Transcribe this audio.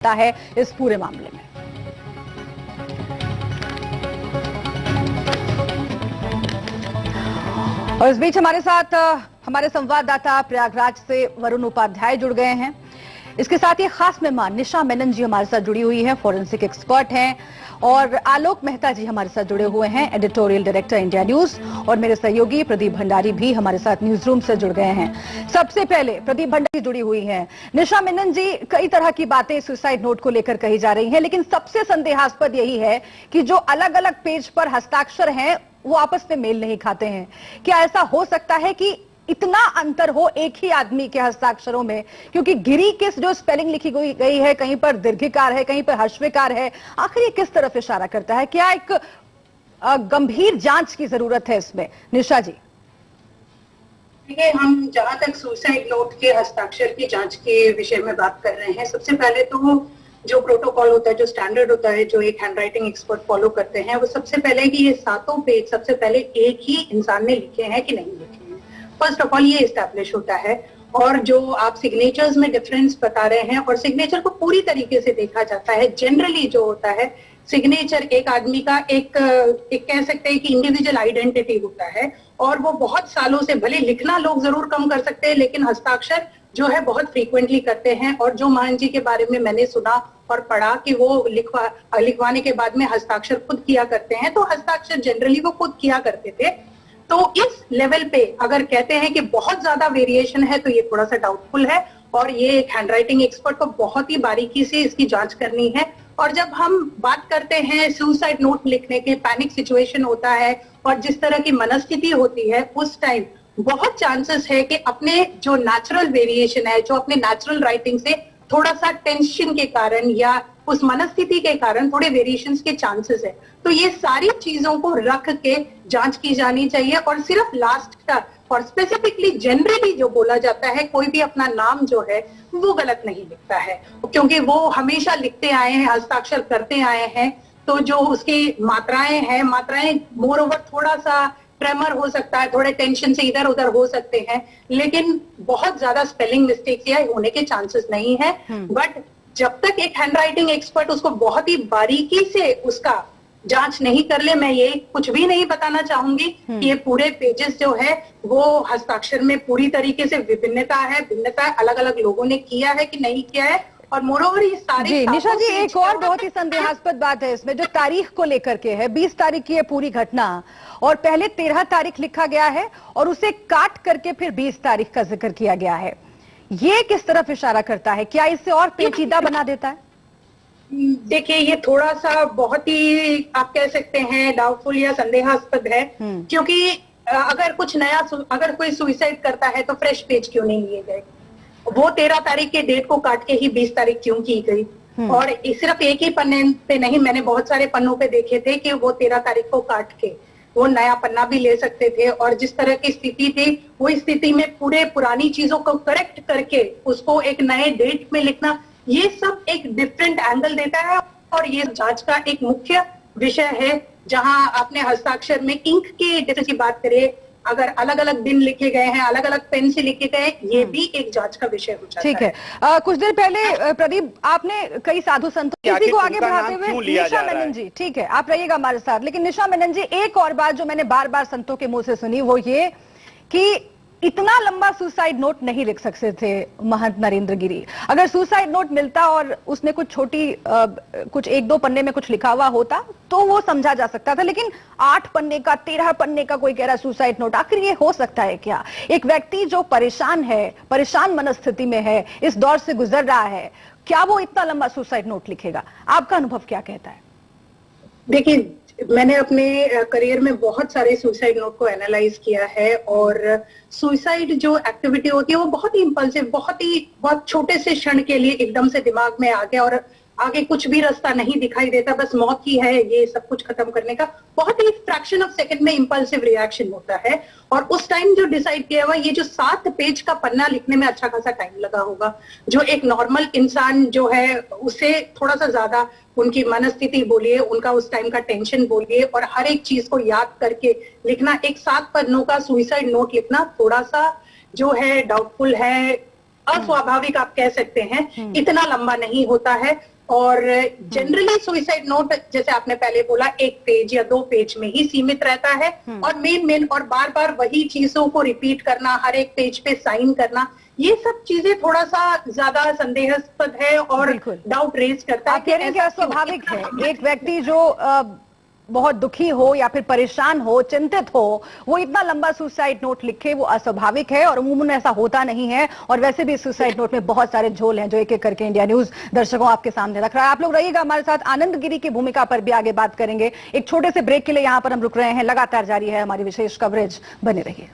सकता है इस पूरे मामले में। और इस बीच हमारे साथ हमारे संवाददाता प्रयागराज से वरुण उपाध्याय जुड़ गए हैं। इसके साथ ही खास मेहमान निशा मेनन जी हमारे साथ जुड़ी हुई हैं, फॉरेंसिक एक्सपर्ट हैं, और आलोक मेहता जी हमारे साथ जुड़े हुए हैं, एडिटोरियल डायरेक्टर इंडिया न्यूज, और मेरे सहयोगी प्रदीप भंडारी भी हमारे साथ न्यूज रूम से जुड़ गए हैं। सबसे पहले प्रदीप भंडारी जुड़ी हुई हैं। निशा मेनन जी, कई तरह की बातें सुसाइड नोट को लेकर कही जा रही हैं, लेकिन सबसे संदेहास्पद यही है कि जो अलग अलग पेज पर हस्ताक्षर हैं वो आपस में मेल नहीं खाते हैं। क्या ऐसा हो सकता है कि इतना अंतर हो एक ही आदमी के हस्ताक्षरों में? क्योंकि गिरी की जो स्पेलिंग लिखी गई है, कहीं पर दीर्घिकार है, कहीं पर ह्रस्वकार है, आखिर ये किस तरफ इशारा करता है? क्या एक गंभीर जांच की जरूरत है इसमें? निशा जी, देखिए, हम जहां तक सुसाइड नोट के हस्ताक्षर की जांच के विषय में बात कर रहे हैं, सबसे पहले तो जो प्रोटोकॉल होता है, जो स्टैंडर्ड होता है, जो एक हैंडराइटिंग एक्सपर्ट फॉलो करते हैं, वो सबसे पहले कि ये सातों पेज सबसे पहले एक ही इंसान ने लिखे हैं कि नहीं लिखे हैं, फर्स्ट ऑफ ऑल ये एस्टैब्लिश होता है। और जो आप सिग्नेचर्स में डिफरेंस बता रहे हैं, और सिग्नेचर को पूरी तरीके से देखा जाता है। जनरली जो होता है सिग्नेचर एक आदमी का एक कह सकते हैं कि इंडिविजुअल आइडेंटिटी होता है, और वो बहुत सालों से, भले लिखना लोग जरूर कम कर सकते हैं, लेकिन हस्ताक्षर जो है बहुत फ्रीक्वेंटली करते हैं। और जो मान जी के बारे में मैंने सुना और पढ़ा कि वो लिखवाने के बाद में हस्ताक्षर खुद किया करते हैं, तो हस्ताक्षर जनरली वो खुद किया करते थे। तो इस लेवल पे अगर कहते हैं कि बहुत ज्यादा वेरिएशन है, तो ये थोड़ा सा डाउटफुल है, और ये एक हैंडराइटिंग एक्सपर्ट को बहुत ही बारीकी से इसकी जांच करनी है। और जब हम बात करते हैं सुसाइड नोट लिखने के, पैनिक सिचुएशन होता है और जिस तरह की मनस्थिति होती है, उस टाइम बहुत चांसेस है कि अपने जो नेचुरल वेरिएशन है, जो अपने नेचुरल राइटिंग से थोड़ा सा टेंशन के कारण या उस मनस्थिति के कारण थोड़े वेरिएशंस के चांसेस है। तो ये सारी चीजों को रख के जांच की जानी चाहिए। और सिर्फ लास्ट का और स्पेसिफिकली जनरली जो बोला जाता है, कोई भी अपना नाम जो है वो गलत नहीं लिखता है, क्योंकि वो हमेशा लिखते आए हैं, हस्ताक्षर करते आए हैं। तो जो उसकी मात्राएं हैं, मात्राएं मोर ओवर थोड़ा सा ट्रेमर हो सकता है, थोड़े टेंशन से इधर उधर हो सकते हैं, लेकिन बहुत ज्यादा स्पेलिंग मिस्टेक्स या होने के चांसेस नहीं है। बट जब तक एक हैंडराइटिंग एक्सपर्ट उसको बहुत ही बारीकी से उसका जांच नहीं कर ले, मैं ये कुछ भी नहीं बताना चाहूंगी कि ये पूरे पेजेस जो है वो हस्ताक्षर में पूरी तरीके से विभिन्नता है, भिन्नता अलग अलग लोगों ने किया है कि नहीं किया है। और मोरोवर ये सारी जी निशा जी, एक और बहुत ही संदेहास्पद बात है इसमें, जो तारीख को लेकर के है। 20 तारीख की है पूरी घटना, और पहले 13 तारीख लिखा गया है और उसे काट करके फिर 20 तारीख का जिक्र किया गया है। ये किस तरफ इशारा करता है? क्या इसे और पेचीदा बना देता है? देखिए, ये थोड़ा सा बहुत ही आप कह सकते हैं डाउटफुल या संदेहास्पद है, क्योंकि अगर कुछ नया, अगर कोई सुसाइड करता है तो फ्रेश पेज क्यों नहीं लिए गए? वो 13 तारीख के डेट को काट के ही 20 तारीख क्यों की गई? और सिर्फ एक ही पन्ने पे नहीं, मैंने बहुत सारे पन्नों पे देखे थे कि वो 13 तारीख को काट के वो नया पन्ना भी ले सकते थे। और जिस तरह की स्थिति थी, वो स्थिति में पूरे पुरानी चीजों को करेक्ट करके उसको एक नए डेट में लिखना, ये सब एक डिफरेंट एंगल देता है। और ये जांच का एक मुख्य विषय है, जहां आपने हस्ताक्षर में इंक के डिफरेंस की बात करें, अगर अलग अलग दिन लिखे गए हैं, अलग अलग पेन से लिखे गए, ये भी एक जांच का विषय हो जाता है। ठीक है। कुछ देर पहले प्रदीप, आपने कई साधु संतों, इसी को आगे बढ़ाते हुए निशा मेनन जी, ठीक है आप रहिएगा हमारे साथ, लेकिन निशा मेनन जी, एक और बात जो मैंने बार बार संतों के मुंह से सुनी, वो ये कि इतना लंबा सुसाइड नोट नहीं लिख सकते थे महंत नरेंद्र गिरी। अगर सुसाइड नोट मिलता और उसने कुछ कुछ 1-2 पन्ने में कुछ लिखा हुआ होता तो वो समझा जा सकता था, लेकिन 8 पन्ने का, 13 पन्ने का कोई कह रहा सुसाइड नोट, आखिर ये हो सकता है क्या? एक व्यक्ति जो परेशान है, परेशान मनस्थिति में है, इस दौर से गुजर रहा है, क्या वो इतना लंबा सुसाइड नोट लिखेगा? आपका अनुभव क्या कहता है? देखिए, मैंने अपने करियर में बहुत सारे सुसाइड नोट को एनालाइज किया है, और सुसाइड जो एक्टिविटी होती है वो बहुत ही इंपल्सिव, बहुत छोटे से क्षण के लिए एकदम से दिमाग में आ गया और आगे कुछ भी रास्ता नहीं दिखाई देता, बस मौत ही है, ये सब कुछ खत्म करने का बहुत ही फ्रैक्शन ऑफ सेकंड में इंपल्सिव रिएक्शन होता है। और उस टाइम जो डिसाइड किया हुआ, ये जो 7 पेज का पन्ना लिखने में अच्छा खासा टाइम लगा होगा, जो एक नॉर्मल इंसान जो है उसे थोड़ा सा ज्यादा, उनकी मनस्थिति बोलिए, उनका उस टाइम का टेंशन बोलिए, और हर एक चीज को याद करके लिखना, एक 7 पन्नों का सुसाइड नोट लिखना थोड़ा सा जो है डाउटफुल है। अस्वाभाविक आप कह सकते हैं, इतना लंबा नहीं होता है। और जनरली सुसाइड नोट जैसे आपने पहले बोला 1 पेज या 2 पेज में ही सीमित रहता है, और मेन और बार बार वही चीजों को रिपीट करना, हर एक पेज पे साइन करना, ये सब चीजें थोड़ा सा ज्यादा संदेहास्पद है और डाउट रेज करता है। आप कह रहे हैं कि अस्वाभाविक है। एक व्यक्ति जो बहुत दुखी हो या फिर परेशान हो, चिंतित हो, वो इतना लंबा सुसाइड नोट लिखे, वो अस्वाभाविक है और अमूमन ऐसा होता नहीं है। और वैसे भी सुसाइड नोट में बहुत सारे झोल हैं जो एक एक करके इंडिया न्यूज दर्शकों आपके सामने रख रहा है। आप लोग रहिएगा हमारे साथ, आनंद गिरी की भूमिका पर भी आगे बात करेंगे। एक छोटे से ब्रेक के लिए यहाँ पर हम रुक रहे हैं, लगातार जारी है हमारी विशेष कवरेज, बने रहिए।